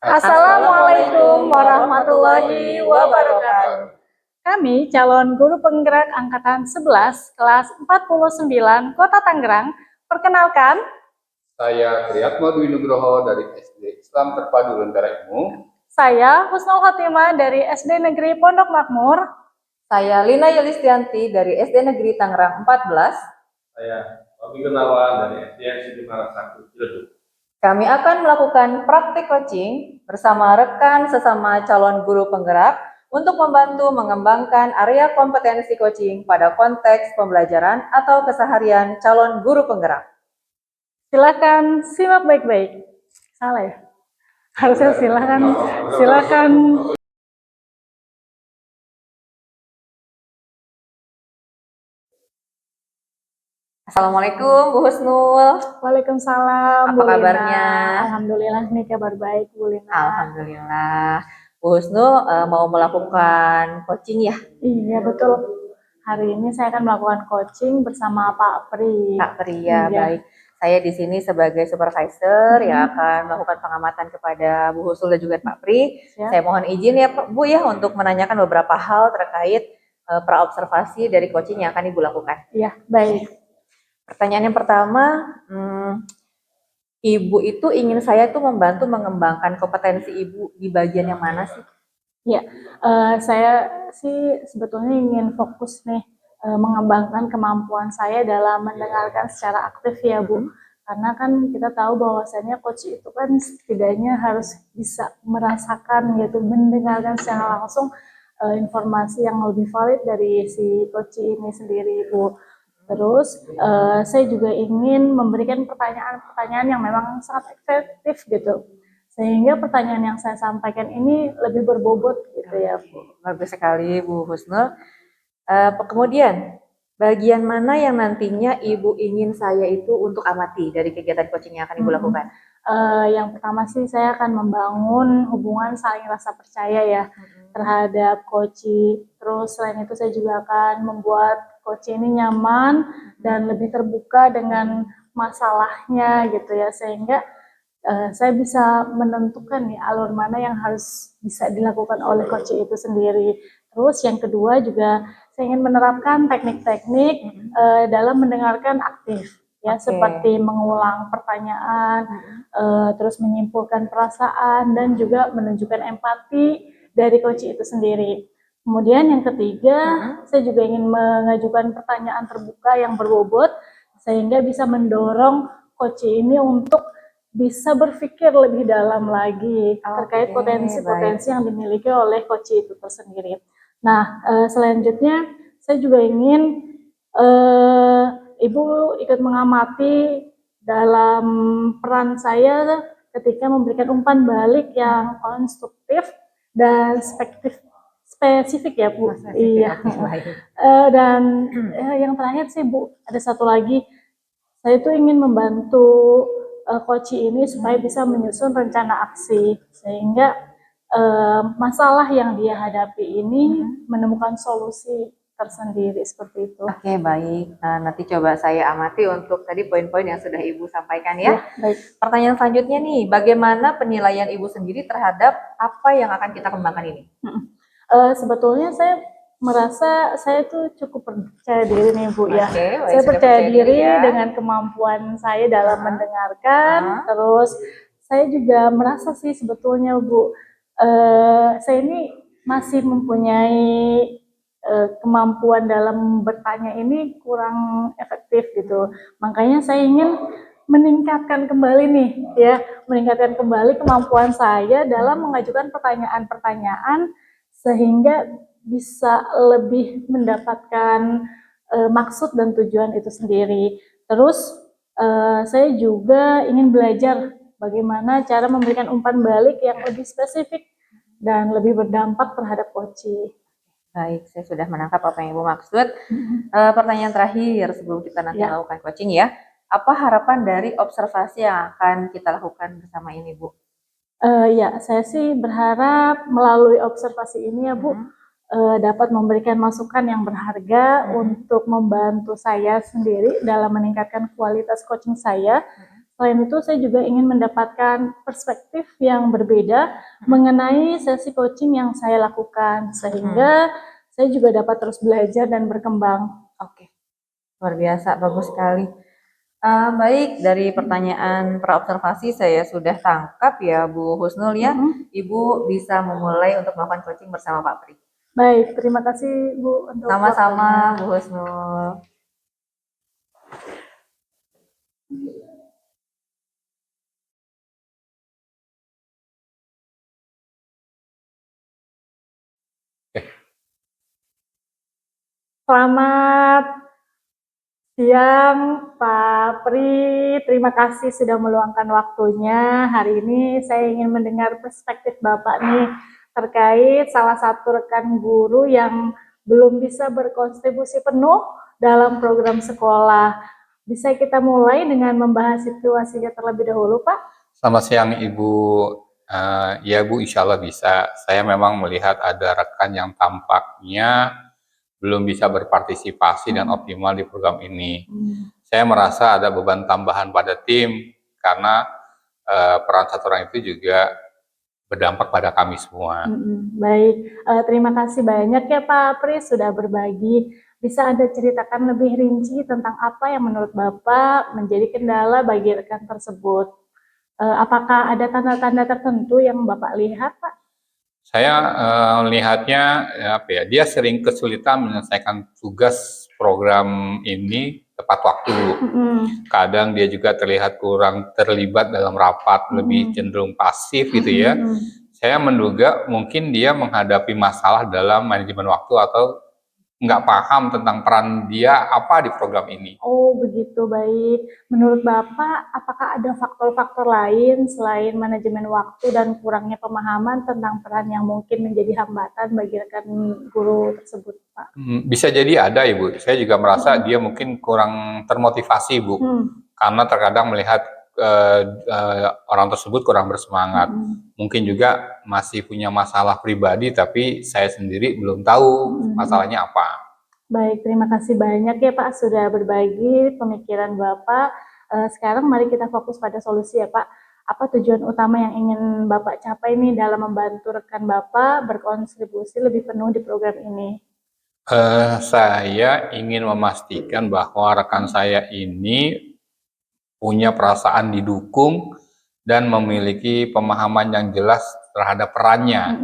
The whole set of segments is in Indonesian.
Assalamualaikum warahmatullahi wabarakatuh. Kami calon guru penggerak angkatan 11 kelas 49 Kota Tangerang. Perkenalkan, saya Triatmo Dwi Nugroho dari SD Islam Terpadu Lentera Ilmu. Saya Husnul Khotimah dari SD Negeri Pondok Makmur. Saya Lina Yulistianti dari SD Negeri Tangerang 14. Saya Robi Gunawan dari SD Sudirman 1 Ciledug. Kami akan melakukan praktik coaching bersama rekan sesama calon guru penggerak untuk membantu mengembangkan area kompetensi coaching pada konteks pembelajaran atau keseharian calon guru penggerak. Silakan simak baik-baik. Salah ya? Harusnya silakan. Assalamualaikum Bu Husnul. Waalaikumsalam. Apa kabarnya? Alhamdulillah nih kabar baik Bu Lina. Alhamdulillah. Bu Husnul mau melakukan coaching ya? Iya betul. Hari ini saya akan melakukan coaching bersama Pak Pri. Pak Pri ya, baik. Saya di sini sebagai supervisor yang akan melakukan pengamatan kepada Bu Husnul dan juga Pak Pri. Saya mohon izin ya Bu ya untuk menanyakan beberapa hal terkait praobservasi dari coaching yang akan Ibu lakukan. Iya, baik. Pertanyaan yang pertama, Ibu itu ingin saya tuh membantu mengembangkan kompetensi Ibu di bagian yang mana sih? Ya, saya sih sebetulnya ingin fokus nih mengembangkan kemampuan saya dalam mendengarkan secara aktif ya Bu. Karena kan kita tahu bahwasannya coach itu kan setidaknya harus bisa merasakan gitu, mendengarkan secara langsung informasi yang lebih valid dari si coach ini sendiri Bu. Terus saya juga ingin memberikan pertanyaan-pertanyaan yang memang sangat efektif gitu, sehingga pertanyaan yang saya sampaikan ini lebih berbobot gitu ya Bu. Bagus sekali Bu Husnul. Kemudian bagian mana yang nantinya Ibu ingin saya itu untuk amati dari kegiatan coaching yang akan Ibu lakukan? Yang pertama sih saya akan membangun hubungan saling rasa percaya ya terhadap coaching. Terus selain itu saya juga akan membuat coach ini nyaman dan lebih terbuka dengan masalahnya gitu ya, sehingga saya bisa menentukan nih alur mana yang harus bisa dilakukan oleh coach itu sendiri. Terus yang kedua juga saya ingin menerapkan teknik-teknik dalam mendengarkan aktif ya, seperti mengulang pertanyaan, terus menyimpulkan perasaan dan juga menunjukkan empati dari coach itu sendiri. Kemudian yang ketiga, saya juga ingin mengajukan pertanyaan terbuka yang berbobot sehingga bisa mendorong coach ini untuk bisa berpikir lebih dalam lagi terkait potensi-potensi yang dimiliki oleh coach itu tersendiri. Nah, selanjutnya saya juga ingin Ibu ikut mengamati dalam peran saya ketika memberikan umpan balik yang konstruktif dan spesifik ya Bu. Iya. Dan yang terakhir sih Bu, ada satu lagi, saya tuh ingin membantu coach ini supaya bisa menyusun rencana aksi sehingga masalah yang dia hadapi ini menemukan solusi tersendiri seperti itu. Oke, baik. Nanti coba saya amati untuk tadi poin-poin yang sudah Ibu sampaikan ya. Baik. Pertanyaan selanjutnya nih, bagaimana penilaian Ibu sendiri terhadap apa yang akan kita kembangkan ini? Sebetulnya saya merasa saya tuh cukup percaya diri nih Bu ya. Baik, saya percaya diri dengan kemampuan saya dalam mendengarkan. Terus saya juga merasa sih sebetulnya Bu, saya ini masih mempunyai kemampuan dalam bertanya ini kurang efektif gitu. Makanya saya ingin meningkatkan kembali nih ya, meningkatkan kembali kemampuan saya dalam mengajukan pertanyaan-pertanyaan sehingga bisa lebih mendapatkan maksud dan tujuan itu sendiri. Terus saya juga ingin belajar bagaimana cara memberikan umpan balik yang lebih spesifik dan lebih berdampak terhadap coaching. Baik, saya sudah menangkap apa yang Ibu maksud. Pertanyaan terakhir sebelum kita nanti melakukan coaching ya. Apa harapan dari observasi yang akan kita lakukan bersama ini Bu? Ya, saya sih berharap melalui observasi ini ya Bu, dapat memberikan masukan yang berharga untuk membantu saya sendiri dalam meningkatkan kualitas coaching saya, Selain itu, saya juga ingin mendapatkan perspektif yang berbeda mengenai sesi coaching yang saya lakukan, sehingga saya juga dapat terus belajar dan berkembang. Oke, luar biasa, bagus sekali. Baik, dari pertanyaan praobservasi saya sudah tangkap ya Bu Husnul ya. Ibu bisa memulai untuk melakukan coaching bersama Pak Pri. Baik, terima kasih Bu untuk Sama-sama waktunya. Bu Husnul. Selamat siang Pak Pri, terima kasih sudah meluangkan waktunya. Hari ini saya ingin mendengar perspektif Bapak nih terkait salah satu rekan guru yang belum bisa berkontribusi penuh dalam program sekolah. Bisa kita mulai dengan membahas situasinya terlebih dahulu, Pak? Selamat siang Ibu. Ya Bu, insya Allah bisa. Saya memang melihat ada rekan yang tampaknya belum bisa berpartisipasi dan optimal di program ini. Saya merasa ada beban tambahan pada tim karena peran satu orang itu juga berdampak pada kami semua. Baik, terima kasih banyak ya Pak Pri sudah berbagi. Bisa Anda ceritakan lebih rinci tentang apa yang menurut Bapak menjadi kendala bagi rekan tersebut? Apakah ada tanda-tanda tertentu yang Bapak lihat, Pak? Saya melihatnya dia sering kesulitan menyelesaikan tugas program ini tepat waktu. Kadang dia juga terlihat kurang terlibat dalam rapat, lebih cenderung pasif gitu ya. Saya menduga mungkin dia menghadapi masalah dalam manajemen waktu atau nggak paham tentang peran dia apa di program ini. Oh, begitu, baik. Menurut Bapak, apakah ada faktor-faktor lain selain manajemen waktu dan kurangnya pemahaman tentang peran yang mungkin menjadi hambatan bagi rekan guru tersebut, Pak? Bisa jadi ada, Ibu. Saya juga merasa dia mungkin kurang termotivasi, Bu. Karena terkadang melihat orang tersebut kurang bersemangat. Mungkin juga masih punya masalah pribadi, tapi saya sendiri belum tahu masalahnya apa. Baik, terima kasih banyak ya Pak sudah berbagi pemikiran Bapak. Sekarang mari kita fokus pada solusi ya Pak. Apa tujuan utama yang ingin Bapak capai nih dalam membantu rekan Bapak berkontribusi lebih penuh di program ini? Saya ingin memastikan bahwa rekan saya ini punya perasaan didukung dan memiliki pemahaman yang jelas terhadap perannya.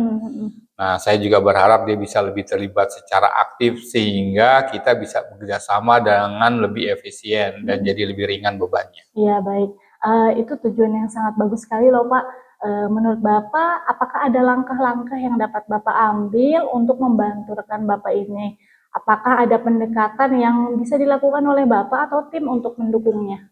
Nah, saya juga berharap dia bisa lebih terlibat secara aktif sehingga kita bisa bekerjasama dengan lebih efisien dan jadi lebih ringan bebannya. Iya, baik. Itu tujuan yang sangat bagus sekali loh Pak. Menurut Bapak, apakah ada langkah-langkah yang dapat Bapak ambil untuk membantu rekan Bapak ini? Apakah ada pendekatan yang bisa dilakukan oleh Bapak atau tim untuk mendukungnya?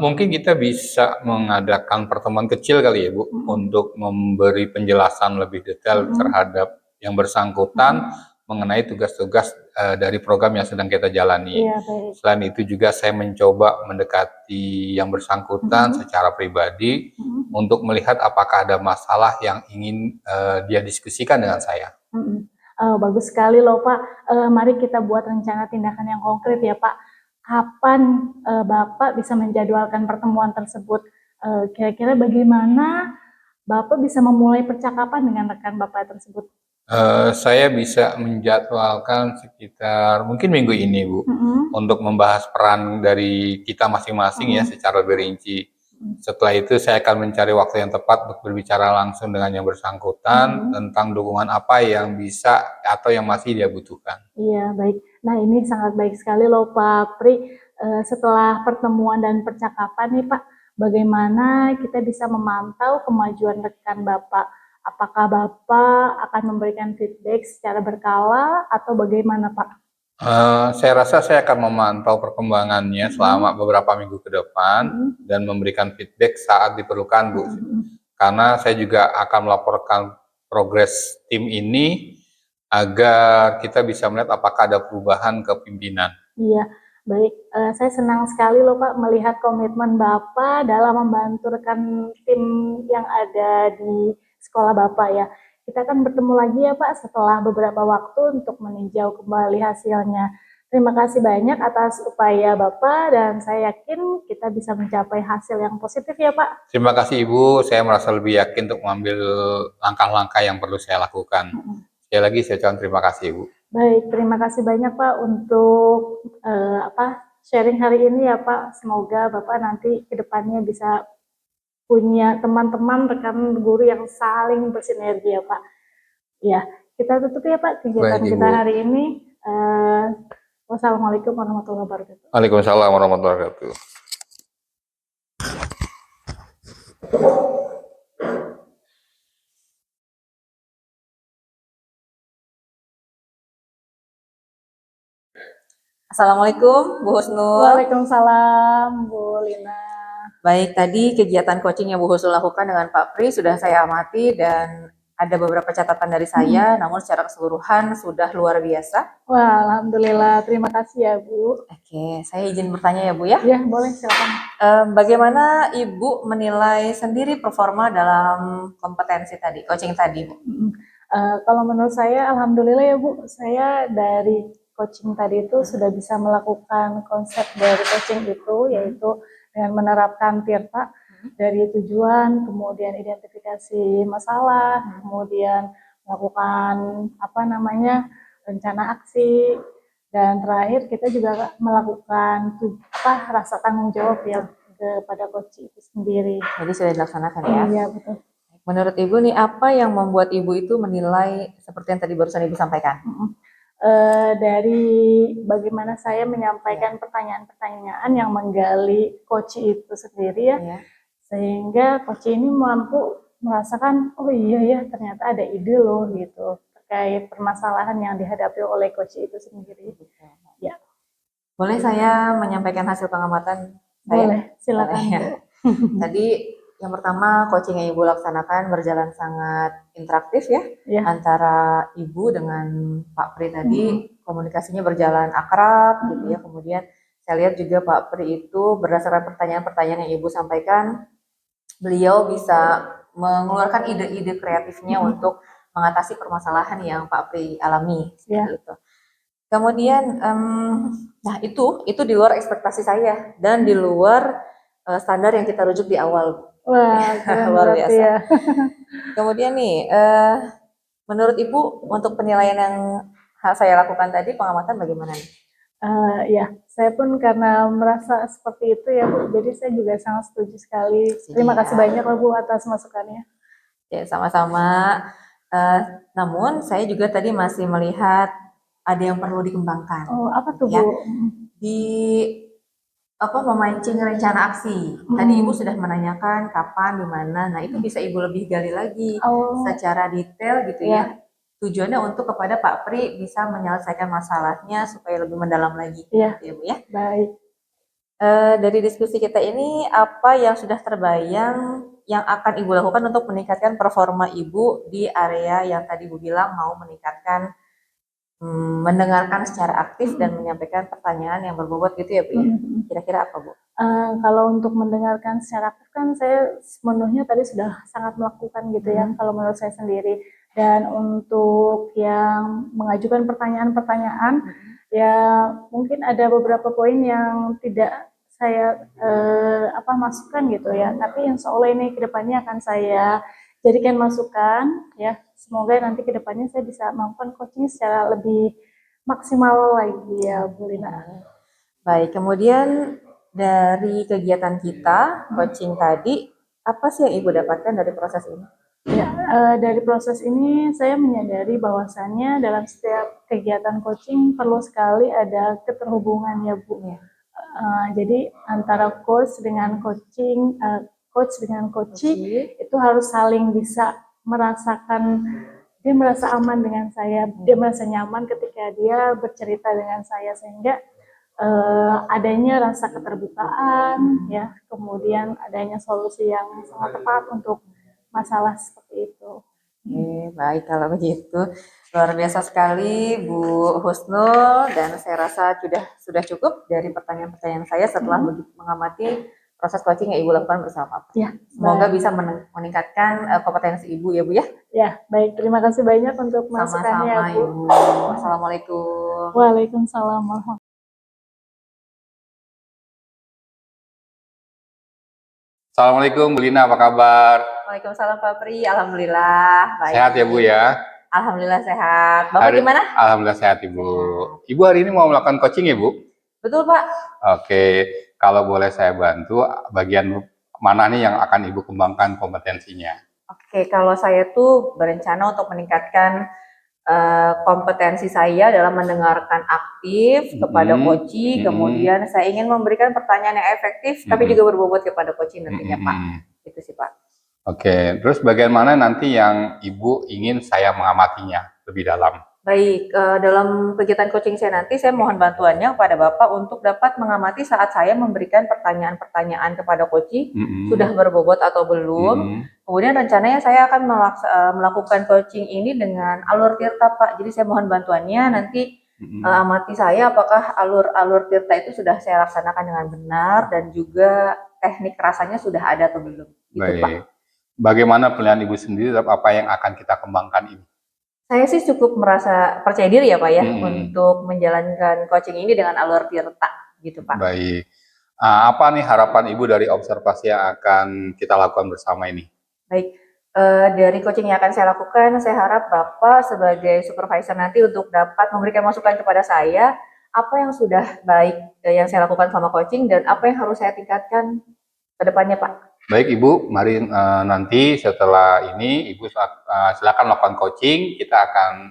Mungkin kita bisa mengadakan pertemuan kecil kali ya Bu, untuk memberi penjelasan lebih detail terhadap yang bersangkutan mengenai tugas-tugas dari program yang sedang kita jalani. Iya, baik. Selain itu juga saya mencoba mendekati yang bersangkutan secara pribadi untuk melihat apakah ada masalah yang ingin dia diskusikan dengan saya. Bagus sekali loh Pak. Mari kita buat rencana tindakan yang konkret ya Pak. Kapan Bapak bisa menjadwalkan pertemuan tersebut? Kira-kira bagaimana Bapak bisa memulai percakapan dengan rekan Bapak tersebut? Saya bisa menjadwalkan sekitar mungkin minggu ini Bu, untuk membahas peran dari kita masing-masing ya secara lebih rinci. Setelah itu saya akan mencari waktu yang tepat untuk berbicara langsung dengan yang bersangkutan tentang dukungan apa yang bisa atau yang masih dia butuhkan. Iya, baik. Nah, ini sangat baik sekali loh Pak Pri. Setelah pertemuan dan percakapan nih Pak, bagaimana kita bisa memantau kemajuan rekan Bapak? Apakah Bapak akan memberikan feedback secara berkala atau bagaimana Pak? Saya rasa saya akan memantau perkembangannya selama beberapa minggu ke depan dan memberikan feedback saat diperlukan Bu. Karena saya juga akan melaporkan progres tim ini agar kita bisa melihat apakah ada perubahan kepimpinan. Iya, baik. Saya senang sekali loh Pak melihat komitmen Bapak dalam membantu rekan tim yang ada di sekolah Bapak ya. Kita akan bertemu lagi ya Pak setelah beberapa waktu untuk meninjau kembali hasilnya. Terima kasih banyak atas upaya Bapak dan saya yakin kita bisa mencapai hasil yang positif ya Pak. Terima kasih Ibu, saya merasa lebih yakin untuk mengambil langkah-langkah yang perlu saya lakukan. Sekali lagi saya ucapkan terima kasih Ibu. Baik, terima kasih banyak Pak untuk sharing hari ini ya Pak. Semoga Bapak nanti ke depannya bisa punya teman-teman rekan guru yang saling bersinergi ya Pak. Ya, kita tutup ya Pak kegiatan Baik, kita Ibu. hari ini. Wassalamualaikum warahmatullahi wabarakatuh. Waalaikumsalam warahmatullahi wabarakatuh. Assalamualaikum Bu Husnul. Waalaikumsalam Bu Lina. Baik, tadi kegiatan coaching yang Bu Husnul lakukan dengan Pak Pri sudah saya amati dan ada beberapa catatan dari saya, namun secara keseluruhan sudah luar biasa. Wah, alhamdulillah. Terima kasih ya Bu. Oke, saya izin bertanya ya Bu ya. Ya, boleh silakan. Bagaimana Ibu menilai sendiri performa dalam kompetensi tadi, coaching tadi Bu? Kalau menurut saya, alhamdulillah ya Bu, saya dari coaching tadi itu sudah bisa melakukan konsep dari coaching itu, yaitu dengan menerapkan Tirta dari tujuan, kemudian identifikasi masalah, kemudian melakukan rencana aksi, dan terakhir kita juga melakukan rasa tanggung jawab ya kepada coach itu sendiri. Jadi sudah dilaksanakan ya? Iya betul. Menurut Ibu nih, apa yang membuat Ibu itu menilai seperti yang tadi barusan Ibu sampaikan? Dari bagaimana saya menyampaikan pertanyaan-pertanyaan yang menggali coach itu sendiri ya, sehingga coach ini mampu merasakan, oh iya ya ternyata ada ide loh gitu terkait permasalahan yang dihadapi oleh coach itu sendiri. Ya. Boleh saya menyampaikan hasil pengamatan saya? Boleh, silakan. Boleh, ya. Tadi yang pertama, coaching yang Ibu laksanakan berjalan sangat interaktif ya, antara Ibu dengan Pak Pri tadi, komunikasinya berjalan akrab gitu ya. Kemudian saya lihat juga Pak Pri itu berdasarkan pertanyaan-pertanyaan yang Ibu sampaikan, beliau bisa mengeluarkan ide-ide kreatifnya untuk mengatasi permasalahan yang Pak Pri alami seperti itu. Kemudian, nah itu di luar ekspektasi saya dan di luar standar yang kita rujuk di awal. Wah, luar biasa. Ya. Kemudian nih, menurut Ibu untuk penilaian yang saya lakukan tadi, pengamatan bagaimana nih? Ya, saya pun karena merasa seperti itu ya Bu, jadi saya juga sangat setuju sekali. Terima kasih banyak Bu atas masukannya. Ya, sama-sama. Namun saya juga tadi masih melihat ada yang perlu dikembangkan. Oh, apa tuh ya? Bu? Memancing rencana aksi. Tadi Ibu sudah menanyakan kapan, di mana. Nah, itu bisa Ibu lebih gali lagi secara detail gitu ya. Tujuannya untuk kepada Pak Pri bisa menyelesaikan masalahnya supaya lebih mendalam lagi. Gitu ya, Bu ya. Baik. Dari diskusi kita ini, apa yang sudah terbayang yang akan Ibu lakukan untuk meningkatkan performa Ibu di area yang tadi Ibu bilang mau meningkatkan mendengarkan secara aktif dan menyampaikan pertanyaan yang berbobot gitu ya Bu ya? Kira-kira apa Bu? Kalau untuk mendengarkan secara aktif kan saya sepenuhnya tadi sudah sangat melakukan gitu ya kalau menurut saya sendiri. Dan untuk yang mengajukan pertanyaan-pertanyaan ya mungkin ada beberapa poin yang tidak saya masukkan gitu ya. Tapi insya Allah ini kedepannya akan saya jadikan masukan ya. Semoga nanti kedepannya saya bisa melakukan coaching secara lebih maksimal lagi ya Bu Lina. Baik, kemudian dari kegiatan kita coaching tadi, apa sih yang Ibu dapatkan dari proses ini? Ya, dari proses ini saya menyadari bahwasannya dalam setiap kegiatan coaching perlu sekali ada keterhubungan ya Bu. Jadi antara coach dengan coaching, coach dengan coachee itu harus saling bisa merasakan, dia merasa aman dengan saya, dia merasa nyaman ketika dia bercerita dengan saya, sehingga adanya rasa keterbukaan ya, kemudian adanya solusi yang sangat tepat untuk masalah seperti itu. Baik kalau begitu. Luar biasa sekali Bu Husnul, dan saya rasa sudah cukup dari pertanyaan-pertanyaan saya setelah mengamati proses coaching yang Ibu lakukan bersama Pak. Ya, semoga bisa meningkatkan kompetensi Ibu ya Bu ya. Ya, baik. Terima kasih banyak untuk masukannya Bu. Assalamualaikum. Waalaikumsalam warahmatullahi wabarakatuh. Assalamualaikum Bu Lina, apa kabar? Waalaikumsalam Pak Pri, alhamdulillah baik. Sehat ya Bu ya? Alhamdulillah sehat. Bapak gimana? Alhamdulillah sehat Ibu. Ibu hari ini mau melakukan coaching ya Bu? Betul Pak. Oke, kalau boleh saya bantu, bagian mana nih yang akan Ibu kembangkan kompetensinya? Oke, kalau saya tuh berencana untuk meningkatkan kompetensi saya dalam mendengarkan aktif kepada coaching, kemudian saya ingin memberikan pertanyaan yang efektif, tapi juga berbobot kepada coaching nantinya Pak. Itu sih Pak. Oke, terus bagaimana nanti yang Ibu ingin saya mengamatinya lebih dalam? Baik, dalam kegiatan coaching saya nanti, saya mohon bantuannya kepada Bapak untuk dapat mengamati saat saya memberikan pertanyaan-pertanyaan kepada coaching, sudah berbobot atau belum. Kemudian rencananya saya akan melakukan coaching ini dengan alur tirta, Pak. Jadi saya mohon bantuannya nanti amati saya apakah alur tirta itu sudah saya laksanakan dengan benar dan juga teknik rasanya sudah ada atau belum. Gitu, Baik. Pak. Bagaimana pilihan Ibu sendiri terhadap apa yang akan kita kembangkan ini? Saya sih cukup merasa percaya diri ya Pak ya untuk menjalankan coaching ini dengan alur tirta gitu Pak. Baik. Apa nih harapan Ibu dari observasi yang akan kita lakukan bersama ini? Baik, dari coaching yang akan saya lakukan, saya harap Bapak sebagai supervisor nanti untuk dapat memberikan masukan kepada saya apa yang sudah baik yang saya lakukan selama coaching dan apa yang harus saya tingkatkan ke depannya Pak. Baik Ibu, mari nanti setelah ini Ibu silakan lakukan coaching,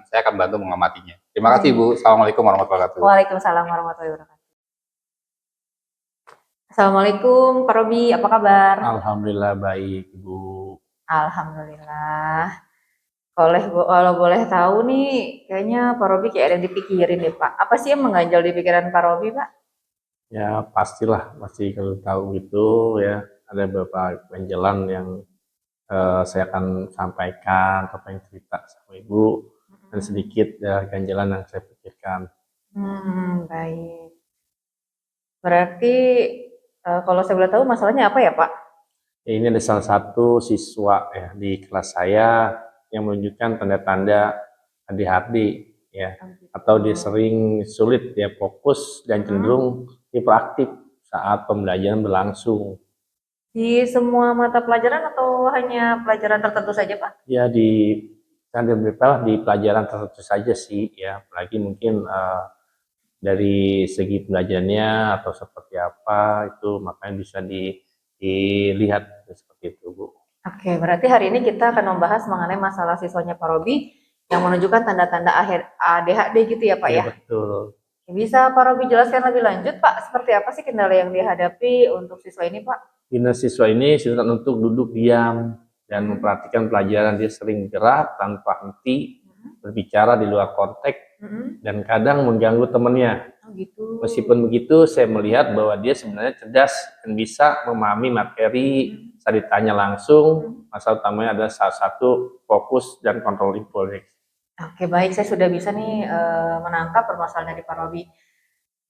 saya akan bantu mengamatinya. Terima kasih Ibu. Assalamualaikum warahmatullahi wabarakatuh. Waalaikumsalam warahmatullahi wabarakatuh. Assalamualaikum Pak Robi, apa kabar? Alhamdulillah baik Ibu. Alhamdulillah. Kalau boleh tahu nih, kayaknya Pak Robi kayak ada yang dipikirin nih Pak. Apa sih yang mengganjal di pikiran Pak Robi Pak? Ya pastilah, pasti kalau tahu itu ya ada beberapa ganjalan yang saya akan sampaikan, apa yang cerita sama Ibu, dan sedikit ya ganjalan yang saya pikirkan. Baik. Berarti kalau saya boleh tahu masalahnya apa ya Pak? Ya, ini ada salah satu siswa ya di kelas saya yang menunjukkan tanda-tanda ADHD ya, atau dia sering sulit ya fokus dan cenderung hiperaktif saat pembelajaran berlangsung. Di semua mata pelajaran atau hanya pelajaran tertentu saja Pak? Ya di pelajaran tertentu saja sih ya, apalagi mungkin dari segi pembelajarannya atau seperti apa itu makanya bisa dilihat seperti itu Bu. Oke, berarti hari ini kita akan membahas mengenai masalah siswanya Pak Robi yang menunjukkan tanda-tanda ADHD gitu ya Pak ya? Betul. Bisa Pak Robi jelaskan lebih lanjut Pak, seperti apa sih kendala yang dihadapi untuk siswa ini Pak? Siswa ini sulit untuk duduk diam dan memperhatikan pelajaran. Dia sering gerak tanpa henti, berbicara di luar konteks, dan kadang mengganggu temannya. Oh, gitu. Meskipun begitu, saya melihat bahwa dia sebenarnya cerdas dan bisa memahami materi saat ditanya langsung. Masalah utamanya adalah salah satu fokus dan kontrol impuls. Oke, baik, saya sudah bisa nih menangkap permasalahan dari Pak Robi.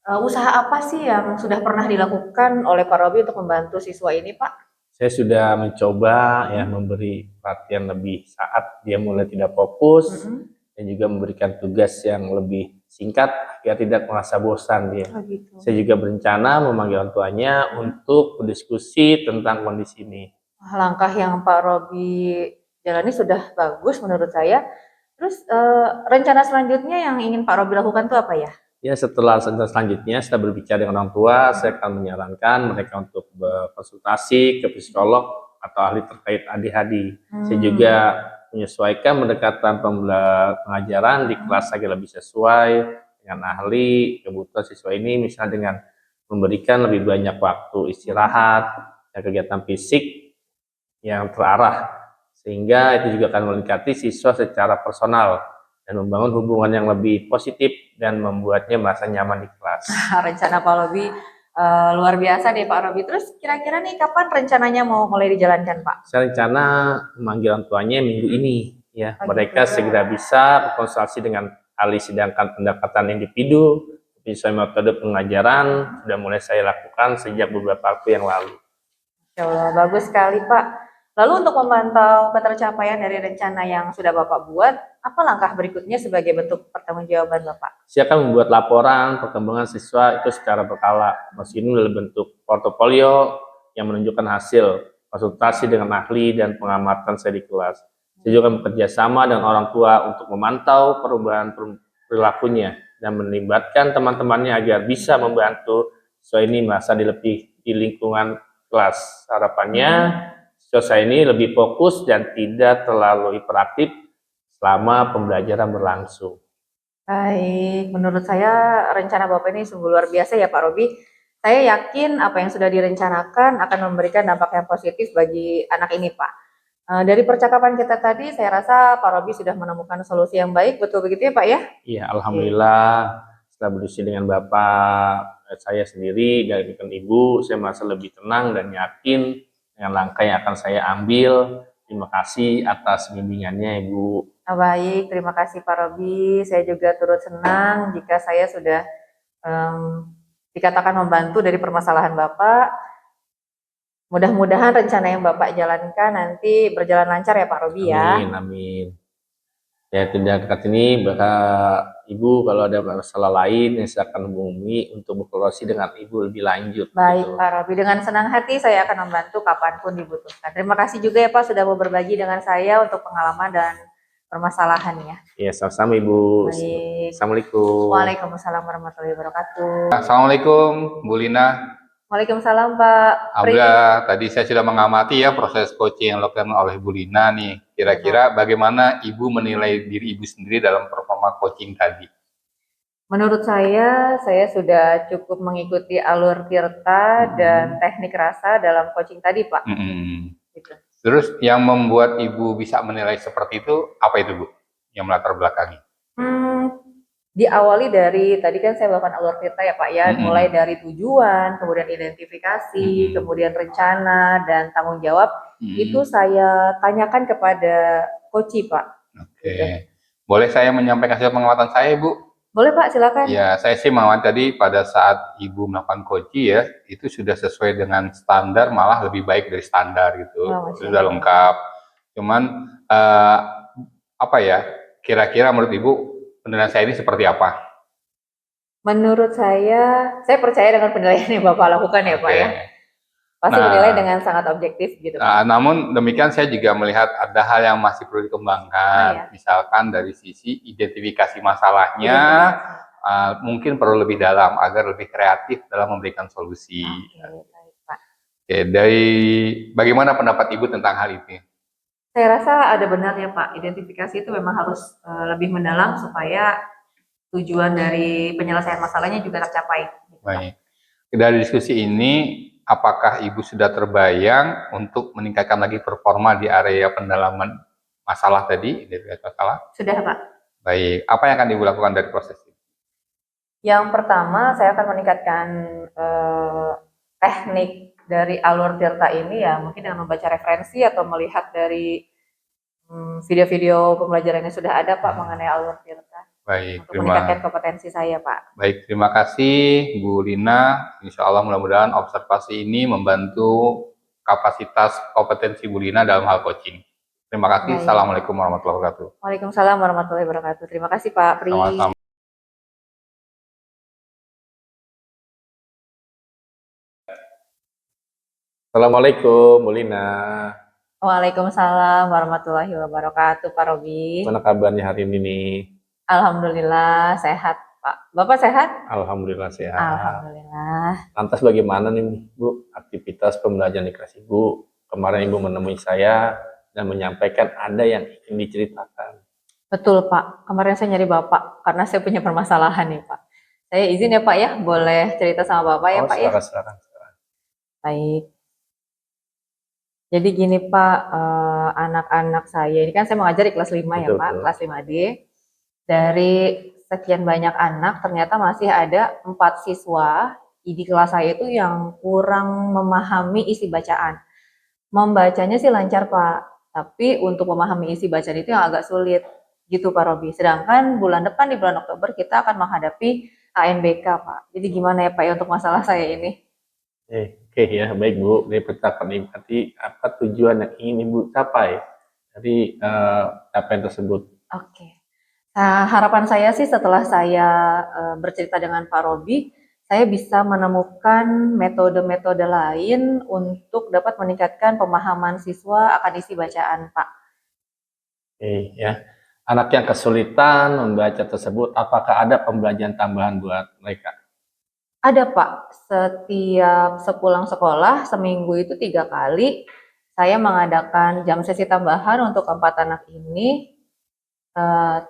Usaha apa sih yang sudah pernah dilakukan oleh Pak Robi untuk membantu siswa ini, Pak? Saya sudah mencoba ya memberi perhatian lebih saat dia mulai tidak fokus dan juga memberikan tugas yang lebih singkat agar tidak merasa bosan dia. Oh, gitu. Saya juga berencana memanggil orang tuanya untuk berdiskusi tentang kondisi ini. Langkah yang Pak Robi jalani sudah bagus menurut saya. Terus rencana selanjutnya yang ingin Pak Robi lakukan itu apa ya? Ya, setelah selanjutnya setelah berbicara dengan orang tua, saya akan menyarankan mereka untuk berkonsultasi ke psikolog atau ahli terkait ADHD. Saya juga menyesuaikan pendekatan pengajaran di kelas agar lebih sesuai dengan ahli kebutuhan siswa ini, misalnya dengan memberikan lebih banyak waktu istirahat dan kegiatan fisik yang terarah, sehingga itu juga akan meningkati siswa secara personal dan membangun hubungan yang lebih positif dan membuatnya merasa nyaman di kelas. Rencana Pak Robi luar biasa deh Pak Robi. Terus kira-kira nih kapan rencananya mau mulai dijalankan Pak? Saya rencana memanggil orang tuanya minggu ini ya. Mereka segera bisa berkonsultasi dengan ahli, sedangkan pendekatan individu sesuai metode pengajaran sudah mulai saya lakukan sejak beberapa waktu yang lalu. Ya Allah, bagus sekali Pak. Lalu untuk memantau ketercapaian dari rencana yang sudah Bapak buat, apa langkah berikutnya sebagai bentuk pertanggungjawaban Bapak? Saya akan membuat laporan perkembangan siswa itu secara berkala. Ini dalam bentuk portofolio yang menunjukkan hasil konsultasi dengan ahli dan pengamatan saya di kelas. Saya juga bekerja sama dengan orang tua untuk memantau perubahan perilakunya dan melibatkan teman-temannya agar bisa membantu siswa ini merasa di lingkungan kelas. Harapannya siswa saya ini lebih fokus dan tidak terlalu hiperaktif selama pembelajaran berlangsung. Baik, menurut saya rencana Bapak ini sungguh luar biasa ya Pak Robi. Saya yakin apa yang sudah direncanakan akan memberikan dampak yang positif bagi anak ini Pak. Dari percakapan kita tadi, saya rasa Pak Robi sudah menemukan solusi yang baik, betul begitu ya Pak ya? Iya, alhamdulillah setelah berdiskusi dengan Bapak, saya sendiri dan Ibu, saya merasa lebih tenang dan yakin dengan langkah yang akan saya ambil. Terima kasih atas bimbingannya Ibu. Baik, terima kasih Pak Robi. Saya juga turut senang jika saya sudah dikatakan membantu dari permasalahan Bapak. Mudah-mudahan rencana yang Bapak jalankan nanti berjalan lancar ya Pak Robi ya. Amin, amin. Ya, tidak dekat ini, Ibu kalau ada masalah lain, saya akan hubungi untuk berkolaborasi dengan Ibu lebih lanjut. Baik gitu. Pak Robi, dengan senang hati saya akan membantu kapanpun dibutuhkan. Terima kasih juga ya Pak sudah mau berbagi dengan saya untuk pengalaman dan permasalahannya. Ya, sama-sama Ibu. Baik. Assalamualaikum. Waalaikumsalam warahmatullahi wabarakatuh. Assalamualaikum Bu Lina. Waalaikumsalam Pak Pri. Alhamdulillah, tadi saya sudah mengamati ya proses coaching yang dilakukan oleh Bu Lina nih. Kira-kira bagaimana Ibu menilai diri Ibu sendiri dalam performa coaching tadi? Menurut saya sudah cukup mengikuti alur Tirta dan teknik rasa dalam coaching tadi Pak. Gitu. Terus yang membuat Ibu bisa menilai seperti itu, apa itu Bu? Yang melatar belakangi? Diawali dari, tadi kan saya melakukan alur Tirta ya Pak ya, mulai dari tujuan, kemudian identifikasi, kemudian rencana, dan tanggung jawab, itu saya tanyakan kepada coach Pak. Oke. Gitu. Boleh saya menyampaikan hasil pengamatan saya Bu? Boleh Pak, silakan. Ya, saya sih mengamati tadi pada saat Ibu melakukan coaching ya, itu sudah sesuai dengan standar, malah lebih baik dari standar gitu. Sudah lengkap. Cuman, apa ya, kira-kira menurut Ibu, penilaian saya ini seperti apa? Menurut saya percaya dengan penilaian yang Bapak lakukan ya Pak ya. Pasti menilai dengan sangat objektif gitu. Namun demikian saya juga melihat ada hal yang masih perlu dikembangkan. Misalkan dari sisi identifikasi masalahnya, mungkin perlu lebih dalam agar lebih kreatif dalam memberikan solusi. Oke, dari bagaimana pendapat Ibu tentang hal ini? Saya rasa ada benarnya Pak. Identifikasi itu memang harus lebih mendalam supaya tujuan dari penyelesaian masalahnya juga tercapai. Baik. Dari diskusi ini, apakah Ibu sudah terbayang untuk meningkatkan lagi performa di area pendalaman masalah tadi, identifikasi masalah? Sudah Pak. Baik. Apa yang akan Ibu lakukan dari proses ini? Yang pertama, saya akan meningkatkan teknik dari alur Tirta ini ya, mungkin dengan membaca referensi atau melihat dari video-video pembelajaran yang sudah ada Pak mengenai alur Tirta. Baik, untuk meningkatkan kompetensi saya Pak. Baik, terima kasih Bu Lina. Insya Allah mudah-mudahan observasi ini membantu kapasitas kompetensi Bu Lina dalam hal coaching. Terima kasih. Baik. Assalamualaikum warahmatullahi wabarakatuh. Waalaikumsalam warahmatullahi wabarakatuh. Terima kasih Pak Pri. Sama-sama. Assalamualaikum Bu Lina. Waalaikumsalam warahmatullahi wabarakatuh Pak Robi. Mana kabarnya hari ini nih? Alhamdulillah sehat Pak. Bapak sehat? Alhamdulillah sehat. Alhamdulillah. Lantas bagaimana nih Bu aktivitas pembelajaran di kelas Ibu? Kemarin Ibu menemui saya dan menyampaikan ada yang ingin diceritakan. Betul Pak. Kemarin saya nyari Bapak karena saya punya permasalahan nih Pak. Saya izin ya Pak ya, boleh cerita sama Bapak ya Pak ya? Silakan. Baik. Jadi gini Pak, anak-anak saya, ini kan saya mengajar di kelas 5 ya Pak, kelas 5D. Dari sekian banyak anak, ternyata masih ada 4 siswa di kelas saya itu yang kurang memahami isi bacaan. Membacanya sih lancar Pak, tapi untuk memahami isi bacaan itu yang agak sulit. Gitu Pak Robi. Sedangkan bulan depan di bulan Oktober kita akan menghadapi ANBK Pak. Jadi gimana ya Pak ya untuk masalah saya ini? Oke ya, baik Bu. Dari percakapan Ibu tadi, apa tujuan yang ingin Ibu capai dari capaian tersebut? Oke. Nah, harapan saya sih setelah saya bercerita dengan Pak Robi, saya bisa menemukan metode-metode lain untuk dapat meningkatkan pemahaman siswa akan isi bacaan, Pak. Oke, ya. Anak yang kesulitan membaca tersebut, apakah ada pembelajaran tambahan buat mereka? Ada, Pak. Setiap sepulang sekolah, seminggu itu 3 kali, saya mengadakan jam sesi tambahan untuk keempat anak ini,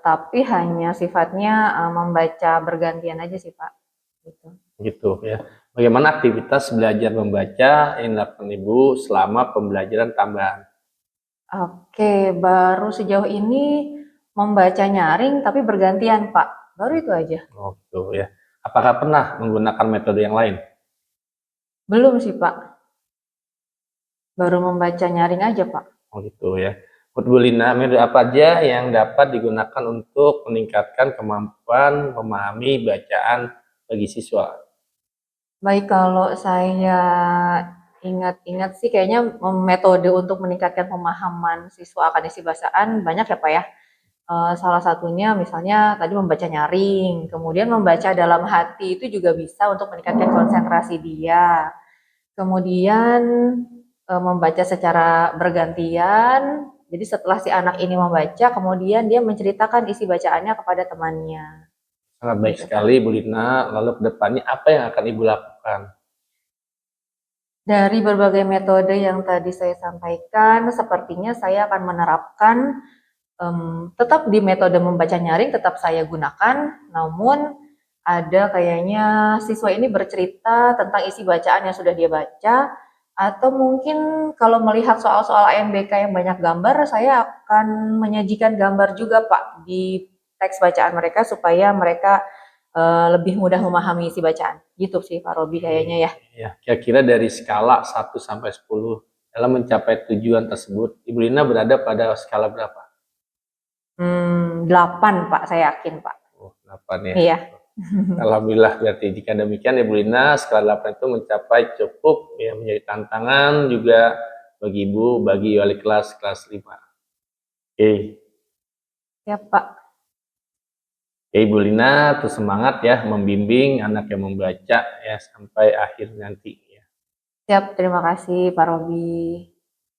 tapi hanya sifatnya membaca bergantian aja sih, Pak. Gitu. Gitu ya. Bagaimana aktivitas belajar membaca yang dilakukan Ibu selama pembelajaran tambahan? Oke, baru sejauh ini membaca nyaring tapi bergantian, Pak. Baru itu aja. Oh, gitu ya. Apakah pernah menggunakan metode yang lain? Belum sih, Pak. Baru membaca nyaring aja, Pak. Oh, gitu ya. Menurut Bu Lina, metode apa aja yang dapat digunakan untuk meningkatkan kemampuan memahami bacaan bagi siswa? Baik, kalau saya ingat-ingat sih kayaknya metode untuk meningkatkan pemahaman siswa akan isi bacaan banyak ya, Pak ya. Salah satunya misalnya tadi membaca nyaring, kemudian membaca dalam hati itu juga bisa untuk meningkatkan konsentrasi dia. Kemudian membaca secara bergantian. Jadi setelah si anak ini membaca, kemudian dia menceritakan isi bacaannya kepada temannya. Sangat baik Gitu, Pak. sekali Bu Lina. Lalu ke depannya apa yang akan Ibu lakukan? Dari berbagai metode yang tadi saya sampaikan, sepertinya saya akan menerapkan tetap di metode membaca nyaring tetap saya gunakan, namun ada kayaknya siswa ini bercerita tentang isi bacaan yang sudah dia baca, atau mungkin kalau melihat soal-soal AMBK yang banyak gambar, saya akan menyajikan gambar juga, Pak, di teks bacaan mereka supaya mereka lebih mudah memahami isi bacaan. Gitu sih, Pak Robi kayaknya ya. Ya, kira-kira dari skala 1 sampai 10 dalam mencapai tujuan tersebut, Ibu Lina berada pada skala berapa? 8, Pak, saya yakin, Pak. Oh, 8 ya. Iya. Alhamdulillah, berarti jika demikian Ibu Lina, skala 8 itu mencapai cukup ya, menjadi tantangan juga bagi Ibu, bagi wali kelas 5. Oke. Ya, Pak. Oke, Ibu Lina terus semangat ya membimbing anak yang membaca ya sampai akhir nanti ya. Siap, terima kasih Pak Robi.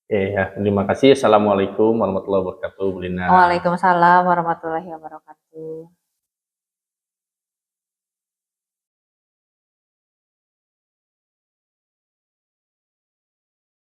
Oke ya, terima kasih. Assalamualaikum warahmatullahi wabarakatuh, Bu Lina. Waalaikumsalam warahmatullahi wabarakatuh.